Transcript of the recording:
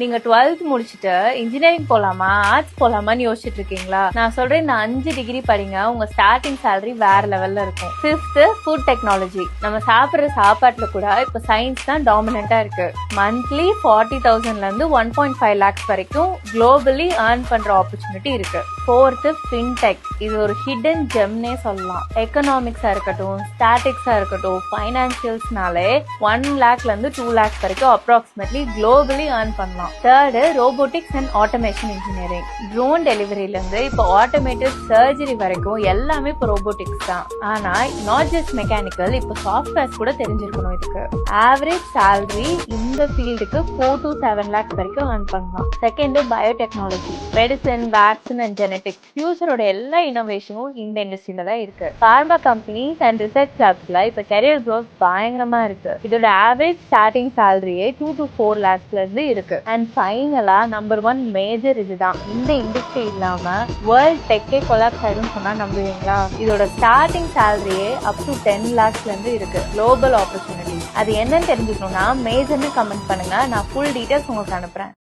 நீங்க 12th முடிச்சுட்டு engineering போலாமா ஆர்ட்ஸ் போலாமான்னு யோசிச்சுட்டு இருக்கீங்களா? நான் சொல்றேன், இந்த 5 டிகிரி படிங்க, உங்க ஸ்டார்டிங் சேலரி வேற லெவல்ல இருக்கும். 5th food technology. நம்ம சாப்பிடுற சாப்பாட்டுல கூட இப்ப சயின்ஸ் தான் டாமினண்டா இருக்கு. மந்த்லி 40,000ல இருந்து 1.5 lakhs வரைக்கும் குளோபலி ஏர்ன் பண்ற ஆப்பர்ச்சுனிட்டி இருக்கு. 4th fintech. இது ஒரு ஹிடன் ஜெம்னே சொல்லலாம். எக்கனாமிக்ஸா இருக்கட்டும், ஸ்டாட்டிக்ஸா இருக்கட்டும், ஃபைனான்சியல்ஸ்னாலே 1 lakhல இருந்து 2 lakhs வரைக்கும் அப்ராக்சிமேட்லி குளோபலி ஏர்ன் பண்ணலாம். Third robotics and automation engineering. Drone டெலிவரியில இருந்து இப்போ ஆட்டோமேட்டட் சர்ஜரி வரைக்கும் எல்லாமே இப்போ ரோபோட்டிக்ஸ் தான். ஆனா நாட் ஜஸ்ட் மெக்கானிக்கல், இப்போ சாஃப்ட்வேர்ஸ் கூட தெரிஞ்சிருக்கணும். இதுக்கு ஆவரேஜ் சேலரி இந்த ஃபீல்டுக்கு 4 to 7 lakhs வரைக்கும் ஏர்ன் பண்ணலாம். Second biotechnology. Medicine, vaccine and genetics. ஃபியூச்சரோட எல்லா இனோவேஷனும் இந்த இண்டஸ்ட்ரியில தான் இருக்கு. பார்மா கம்பெனிஸ் அண்ட் ரிசர்ச் லேப்ஸ்ல இப்போ கரியர் க்ரோத் பயங்கரமா இருக்கு. இதோட ஆவரேஜ் ஸ்டார்டிங் சேலரியே 2 to 4 lakhsல இருந்து இருக்கு. அண்ட் ஃபைனலா நம்பர் 1 மேஜர் இதுதான். இந்த இண்டஸ்ட்ரி இல்லாம வேர்ல்ட் டெக்கே கொலாப்ஸ் ஆயிடும்னு சொன்னா நம்புவீங்களா? இதோட ஸ்டார்டிங் சேலரியே அப் டு 10 lakhsல இருந்து இருக்கு. Global opportunity. அது என்னன்னு தெரிஞ்சுக்கணும்னா மேஜர்னு கமெண்ட் பண்ணுங்க, நான் ஃபுல் டீடைல்ஸ் உங்களுக்கு அனுப்புறேன்.